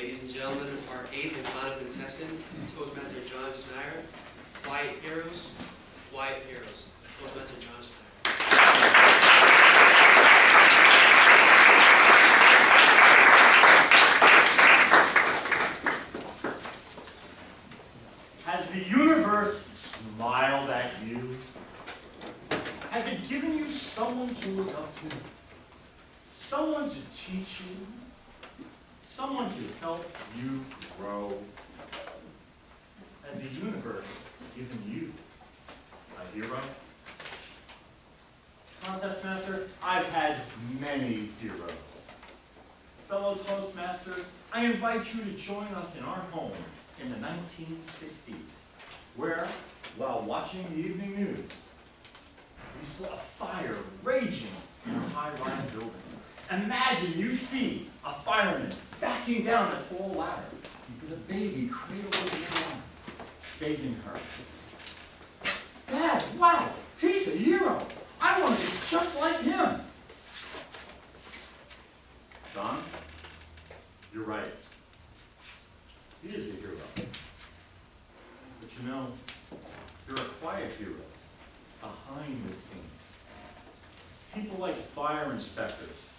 Ladies and gentlemen, our 8th and final contestant, Toastmaster John Schneyer. Quiet heroes, quiet heroes. Toastmaster John Schneyer. Has the universe smiled at you? Has it given you someone to look up to? Someone to teach you? Someone to help you grow? Has the universe given you a hero? Contest Master, I've had many heroes. Fellow Toastmasters, I invite you to join us in our home in the 1960s, where, while watching the evening news, we saw a fire raging in a high-rise building. Imagine you see a fireman backing down a tall ladder with a baby cradled in his arm, saving her. Dad, wow, he's a hero. I want to be just like him. John, you're right. He is a hero. But you know, there are quiet heroes behind the scenes. People like fire inspectors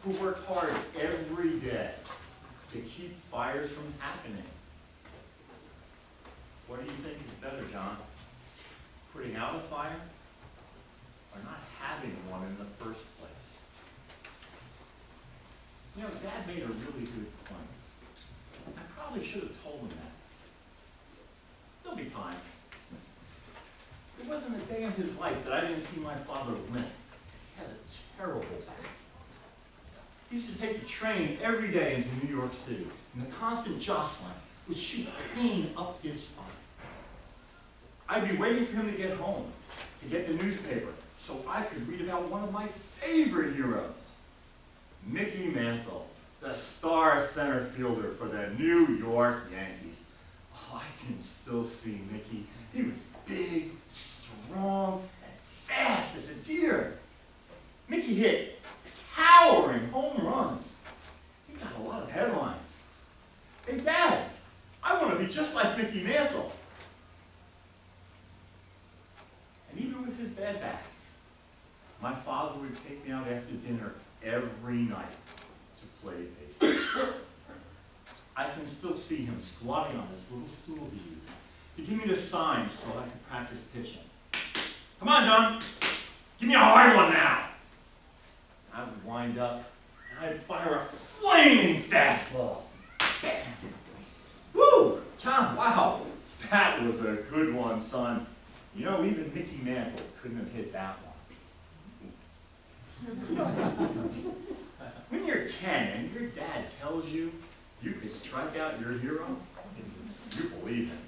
who work hard every day to keep fires from happening. What do you think is better, John? Putting out a fire or not having one in the first place? You know, Dad made a really good point. I probably should have told him that. There'll be time. There wasn't a day in his life that I didn't see my father limp. He has a terrible back. He used to take the train every day into New York City, and the constant jostling would shoot pain up his spine. I'd be waiting for him to get home, to get the newspaper, so I could read about one of my favorite heroes, Mickey Mantle, the star center fielder for the New York Yankees. Oh, I can still see Mickey. He was big, strong, and fast as a deer. Mickey hit towering home runs. He got a lot of headlines. Hey, Dad, I want to be just like Mickey Mantle. And even with his bad back, my father would take me out after dinner every night to play baseball. I can still see him squatting on this little stool he used to give me the signs so I could practice pitching. Come on, John. Give me a hard one now. I would wind up and I'd fire a flaming fastball. Bam! Woo! John, wow. That was a good one, son. You know, even Mickey Mantle couldn't have hit that one. When you're 10 and your dad tells you you could strike out your hero, you believe him.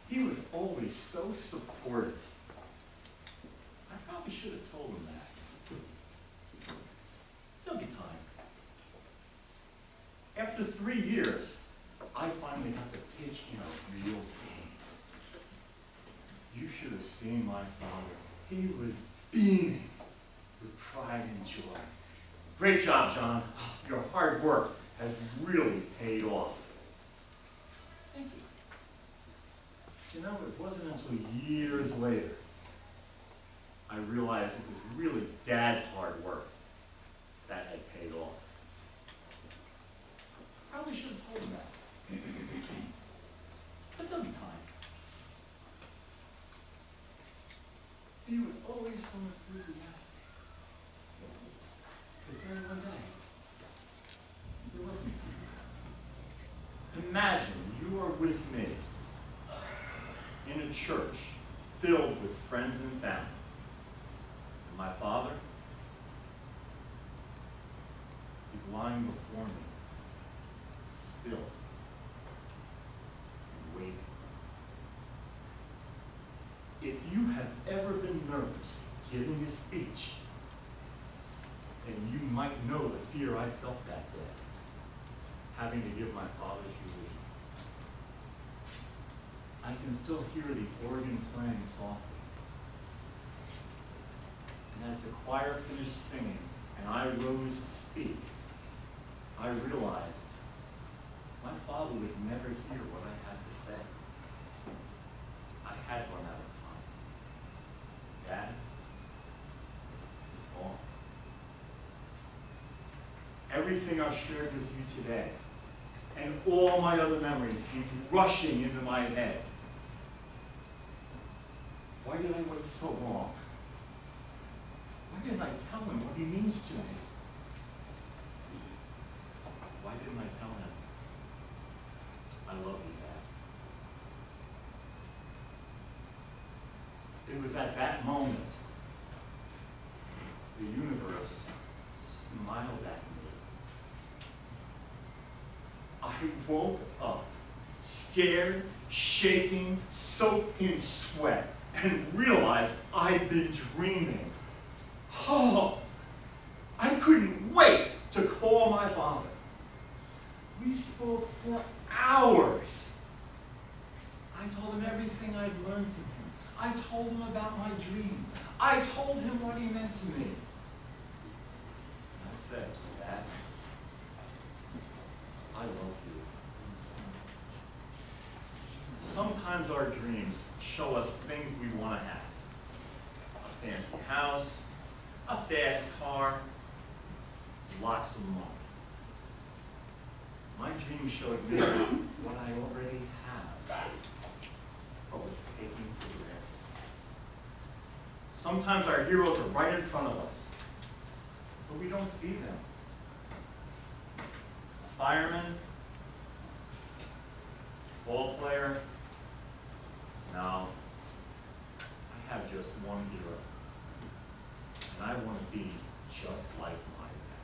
He was always so supportive. I probably should have told him that. There'll be time. After 3 years, I finally got to pitch in a real game. You should have seen my father. He was beaming with pride and joy. Great job, John. Your hard work has really paid off. Thank you. You know, it wasn't until years later I realized it was really Dad's hard work that had paid off. Probably should have told him that. But there'll be time. See, he was always so enthusiastic. But then one day, there wasn't time. Imagine you are with me in a church filled with friends and family. And my father, he's lying before me, still, and waiting. If you have ever been nervous giving a speech, then you might know the fear I felt that day, having to give my father's eulogy. I can still hear the organ playing softly. And as the choir finished singing and I rose to speak, I realized probably would never hear what I had to say. I had run out of time. Dad is gone. Everything I've shared with you today and all my other memories came rushing into my head. Why did I wait so long? Why didn't I tell him what he means to me? Why didn't I tell him? I love you, Dad. It was at that moment the universe smiled at me. I woke up, scared, shaking, soaked in sweat, and realized I'd been dreaming. Oh, I couldn't wait to call my father. We spoke for hours. I told him everything I'd learned from him. I told him about my dream. I told him what he meant to me. I said, Dad, I love you. Sometimes our dreams show us things we want to have. A fancy house, a fast car, lots of money. My dream showed me what I already have, but was taking for granted. Sometimes our heroes are right in front of us, but we don't see them. A fireman, ball player. No, I have just one hero, and I want to be just like my dad.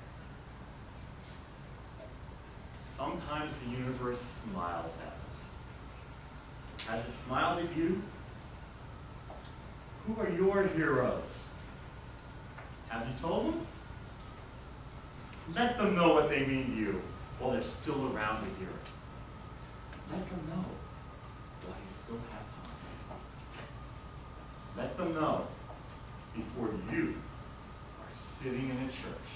Sometimes the universe smiles at us. Has it smiled at you? Who are your heroes? Have you told them? Let them know what they mean to you while they're still around to hear it. Let them know while you still have time. Let them know before you are sitting in a church